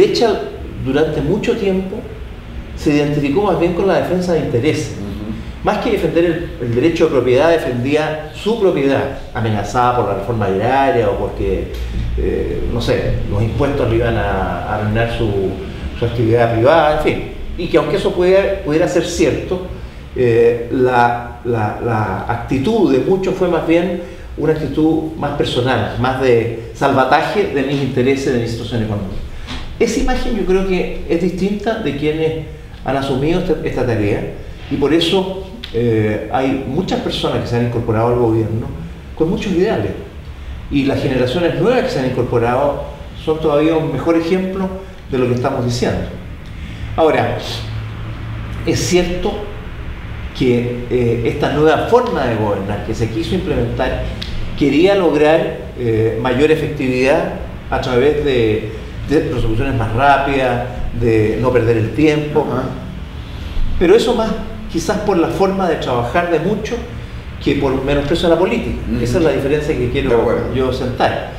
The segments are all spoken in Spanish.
derecha durante mucho tiempo se identificó más bien con la defensa de intereses. Más que defender el derecho de propiedad, defendía su propiedad, amenazada por la reforma agraria o porque, no sé, los impuestos le iban a arruinar su actividad privada, en fin. Y que aunque eso pudiera ser cierto, la actitud de muchos fue más bien una actitud más personal, más de salvataje de mis intereses, de mi situación económica. Esa imagen yo creo que es distinta de quienes han asumido esta tarea, y por eso hay muchas personas que se han incorporado al gobierno con muchos ideales, y las generaciones nuevas que se han incorporado son todavía un mejor ejemplo de lo que estamos diciendo. Ahora, es cierto que esta nueva forma de gobernar que se quiso implementar quería lograr mayor efectividad a través de resoluciones más rápidas, de no perder el tiempo, pero eso más quizás por la forma de trabajar de muchos que por menosprecio a la política. Esa es la diferencia que quiero yo sentar.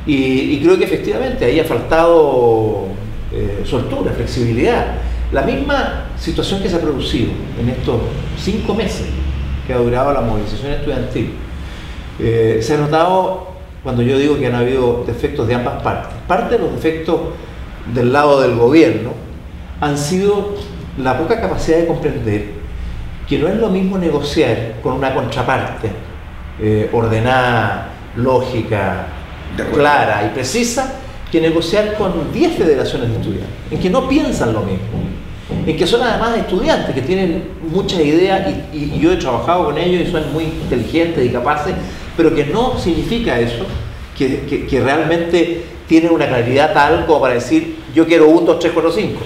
Y creo que efectivamente ahí ha faltado soltura, flexibilidad. La misma situación que se ha producido en estos 5 meses que ha durado la movilización estudiantil, se ha notado cuando yo digo que han habido defectos de ambas partes. Parte de los defectos del lado del gobierno han sido la poca capacidad de comprender que no es lo mismo negociar con una contraparte ordenada, lógica, clara y precisa, que negociar con 10 federaciones de estudiantes, en que no piensan lo mismo, en que son además estudiantes que tienen muchas ideas, y yo he trabajado con ellos y son muy inteligentes y capaces, pero que no significa eso, que realmente tienen una claridad tal como para decir yo quiero 1, 2, 3, 4, 5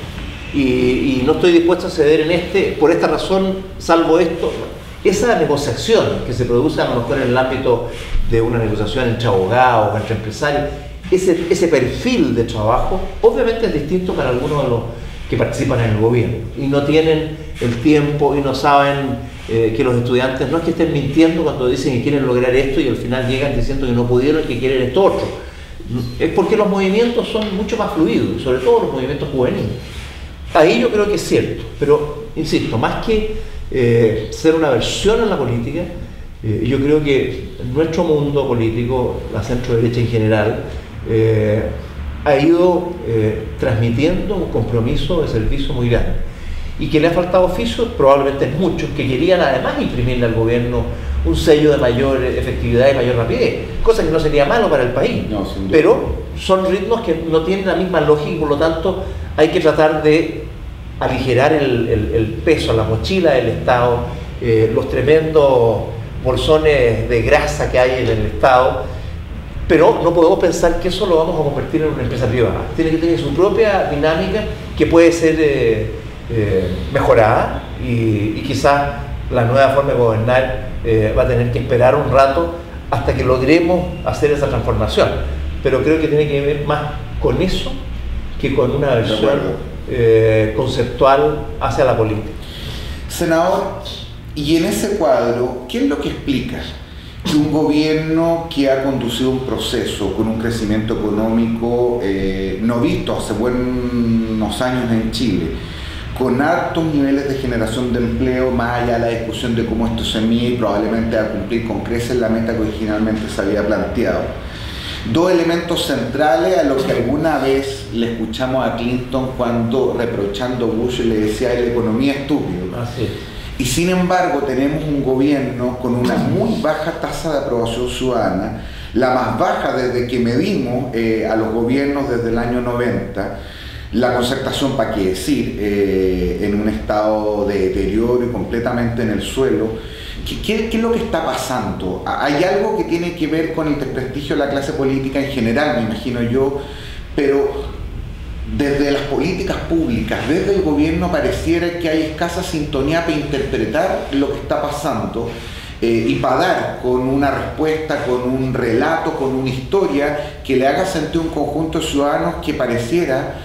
y no estoy dispuesto a ceder en por esta razón, salvo esto. Esa negociación que se produce a lo mejor en el ámbito de una negociación entre abogados o entre empresarios, ese perfil de trabajo obviamente es distinto para algunos de los que participan en el gobierno y no tienen el tiempo y no saben que los estudiantes no es que estén mintiendo cuando dicen que quieren lograr esto y al final llegan diciendo que no pudieron y que quieren esto otro. Es porque los movimientos son mucho más fluidos, sobre todo los movimientos juveniles. Ahí yo creo que es cierto, pero insisto, más que ser una versión en la política, yo creo que nuestro mundo político, la centro derecha en general, ha ido transmitiendo un compromiso de servicio muy grande, y que le ha faltado oficio probablemente es muchos que querían además imprimirle al gobierno un sello de mayor efectividad y mayor rapidez, cosa que no sería malo para el país, pero son ritmos que no tienen la misma lógica y por lo tanto hay que tratar de aligerar el peso, la mochila del Estado, los tremendos bolsones de grasa que hay en el Estado, pero no podemos pensar que eso lo vamos a convertir en una empresa privada. Tiene que tener su propia dinámica que puede ser mejorada y quizás la nueva forma de gobernar va a tener que esperar un rato hasta que logremos hacer esa transformación, pero creo que tiene que ver más con eso que con una versión conceptual hacia la política. Senador, y en ese cuadro, ¿qué es lo que explica que un gobierno que ha conducido un proceso con un crecimiento económico no visto hace buenos años en Chile, con altos niveles de generación de empleo, más allá de la discusión de cómo esto se mide y probablemente va a cumplir con creces la meta que originalmente se había planteado? Dos elementos centrales a los que alguna vez le escuchamos a Clinton cuando reprochando a Bush le decía la economía estúpida. Y sin embargo tenemos un gobierno con una muy baja tasa de aprobación ciudadana, la más baja desde que medimos a los gobiernos desde el año 90, la concertación, para qué decir, en un estado de deterioro y completamente en el suelo. ¿Qué es lo que está pasando? ¿Hay algo que tiene que ver con el desprestigio de la clase política en general, me imagino yo, pero desde las políticas públicas, desde el gobierno pareciera que hay escasa sintonía para interpretar lo que está pasando y para dar con una respuesta, con un relato, con una historia que le haga sentir a un conjunto de ciudadanos que pareciera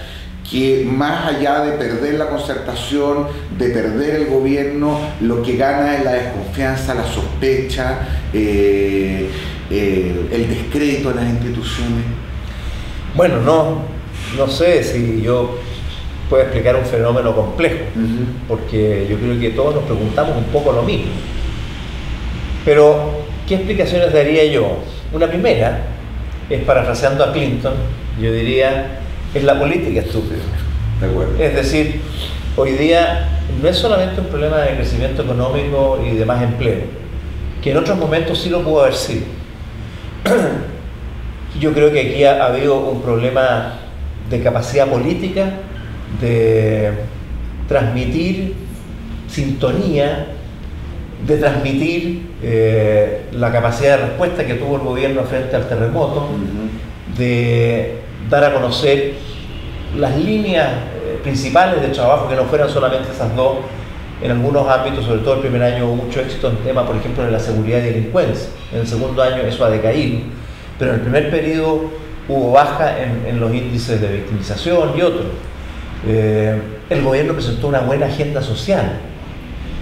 que más allá de perder la concertación, de perder el gobierno, lo que gana es la desconfianza, la sospecha, el descrédito de las instituciones. Bueno, no sé si yo puedo explicar un fenómeno complejo, porque yo creo que todos nos preguntamos un poco lo mismo. Pero, ¿qué explicaciones daría yo? Una primera es, parafraseando a Clinton, yo diría, es la política estúpida. De acuerdo. Es decir, hoy día no es solamente un problema de crecimiento económico y de más empleo, que en otros momentos sí lo pudo haber sido. Yo creo que aquí ha habido un problema de capacidad política, de transmitir sintonía, de transmitir la capacidad de respuesta que tuvo el gobierno frente al terremoto, de dar a conocer las líneas principales de trabajo, que no fueran solamente esas dos. En algunos ámbitos, sobre todo el primer año, hubo mucho éxito en temas, por ejemplo, de la seguridad y delincuencia. En el segundo año eso ha decaído, pero en el primer periodo hubo baja en los índices de victimización y otros. El gobierno presentó una buena agenda social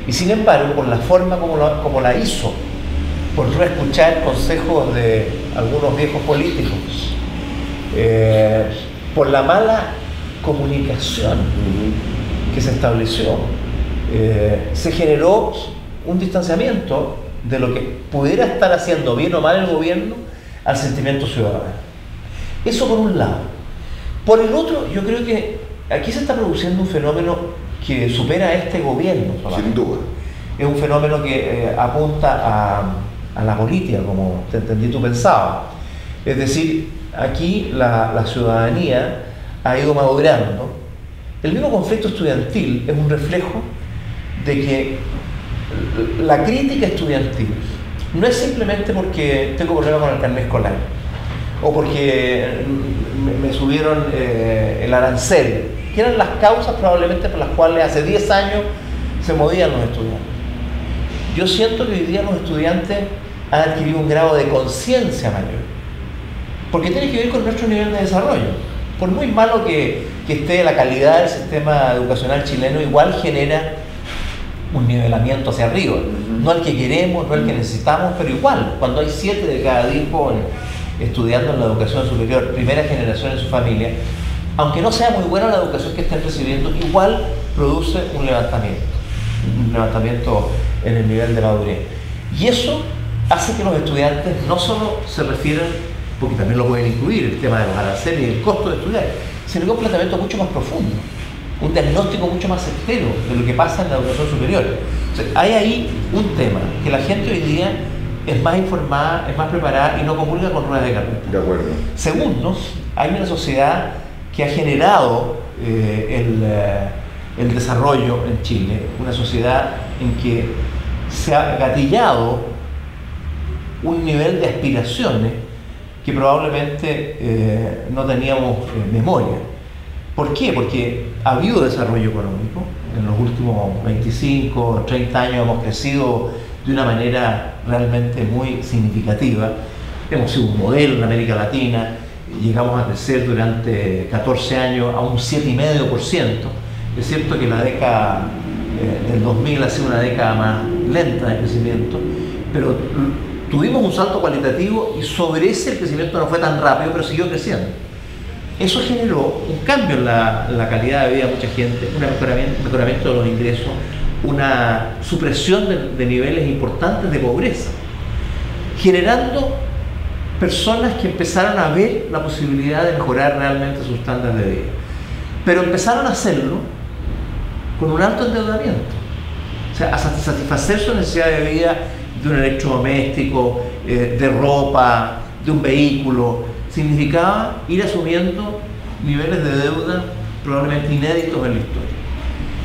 y, sin embargo, por la forma como la hizo, por no escuchar consejos de algunos viejos políticos, por la mala comunicación que se estableció, se generó un distanciamiento de lo que pudiera estar haciendo bien o mal el gobierno al sentimiento ciudadano. Eso por un lado. Por el otro, yo creo que aquí se está produciendo un fenómeno que supera a este gobierno solamente. Sin duda. Es un fenómeno que apunta a la política, como te entendí tú pensabas. Es decir, aquí la ciudadanía ha ido madurando. El mismo conflicto estudiantil es un reflejo de que la crítica estudiantil no es simplemente porque tengo problemas con el carnet escolar o porque me subieron el arancel, que eran las causas probablemente por las cuales hace 10 años se movían los estudiantes. Yo siento que hoy día los estudiantes han adquirido un grado de conciencia mayor, porque tiene que ver con nuestro nivel de desarrollo. Por muy malo que esté la calidad del sistema educacional chileno, igual genera un nivelamiento hacia arriba. No el que queremos, no el que necesitamos, pero igual, cuando hay 7 de cada 10 jóvenes estudiando en la educación superior, primera generación en su familia, aunque no sea muy buena la educación que estén recibiendo, igual produce un levantamiento en el nivel de madurez. Y eso hace que los estudiantes no solo se refieran, porque también lo pueden incluir, el tema de los aranceles y el costo de estudiar, sino que un planteamiento mucho más profundo, un diagnóstico mucho más certero de lo que pasa en la educación superior. O sea, hay ahí un tema, que la gente hoy día es más informada, es más preparada y no comulga con ruedas de carreta. De acuerdo. Segundo, hay una sociedad que ha generado el desarrollo en Chile, una sociedad en que se ha gatillado un nivel de aspiraciones que probablemente no teníamos memoria. ¿Por qué? Porque ha habido desarrollo económico. En los últimos 25, 30 años hemos crecido de una manera realmente muy significativa. Hemos sido un modelo en América Latina, llegamos a crecer durante 14 años a un 7,5%. Es cierto que la década del 2000 ha sido una década más lenta de crecimiento, pero tuvimos un salto cualitativo y sobre ese el crecimiento no fue tan rápido, pero siguió creciendo. Eso generó un cambio en la calidad de vida de mucha gente, un mejoramiento de los ingresos, una supresión de niveles importantes de pobreza, generando personas que empezaron a ver la posibilidad de mejorar realmente sus estándares de vida. Pero empezaron a hacerlo con un alto endeudamiento, o sea, a satisfacer su necesidad de vida de un electrodoméstico, de ropa, de un vehículo, significaba ir asumiendo niveles de deuda probablemente inéditos en la historia.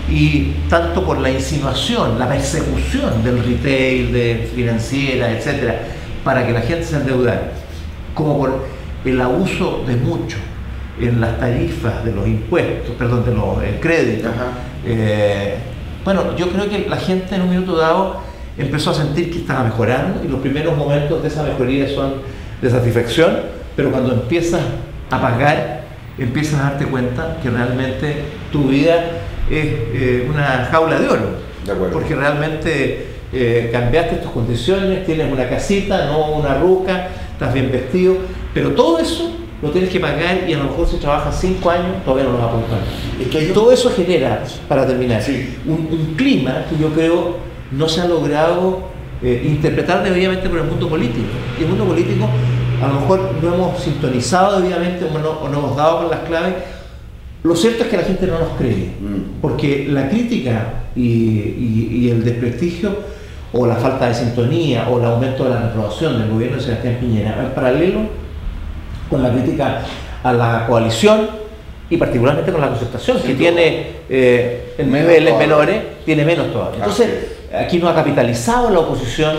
Y tanto por la insinuación, la persecución del retail, de financieras, etcétera, para que la gente se endeudara, como por el abuso de mucho en las tarifas de los impuestos, perdón, de los créditos. Bueno, yo creo que la gente en un minuto dado empezó a sentir que estaba mejorando y los primeros momentos de esa mejoría son de satisfacción, pero cuando empiezas a pagar, empiezas a darte cuenta que realmente tu vida es una jaula de oro. De acuerdo. Porque realmente cambiaste tus condiciones, tienes una casita, no una ruca, estás bien vestido, pero todo eso lo tienes que pagar y a lo mejor si trabajas 5 años todavía no lo vas a poder pagar. Es que Todo eso genera, para terminar, sí, un clima que yo creo no se ha logrado interpretar debidamente por el mundo político. Y el mundo político a lo mejor no hemos sintonizado debidamente o no hemos dado con las claves. Lo cierto es que la gente no nos cree, porque la crítica y el desprestigio o la falta de sintonía o el aumento de la reprobación del gobierno de Sebastián Piñera en paralelo con la crítica a la coalición y particularmente con la concertación, que tiene en niveles menores, tiene menos todavía. Entonces, aquí no ha capitalizado la oposición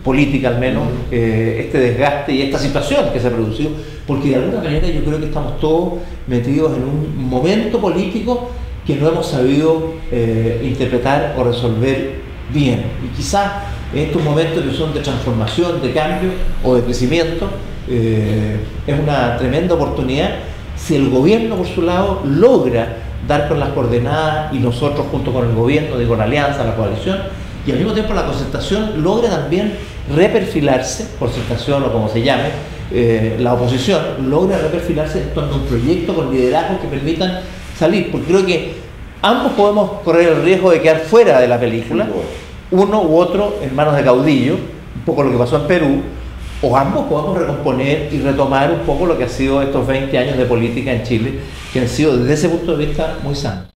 política al menos este desgaste y esta situación que se ha producido, porque de alguna manera yo creo que estamos todos metidos en un momento político que no hemos sabido interpretar o resolver bien. Y quizás en estos momentos que son de transformación, de cambio o de crecimiento, es una tremenda oportunidad si el gobierno por su lado logra dar con las coordenadas y nosotros junto con el gobierno, digo la alianza, la coalición, y al mismo tiempo la concertación logra también reperfilarse, concertación o como se llame, la oposición logra reperfilarse en torno a un proyecto con liderazgos que permitan salir, porque creo que ambos podemos correr el riesgo de quedar fuera de la película, uno u otro en manos de caudillo, un poco lo que pasó en Perú, o ambos podemos recomponer y retomar un poco lo que ha sido estos 20 años de política en Chile, que han sido desde ese punto de vista muy sanos.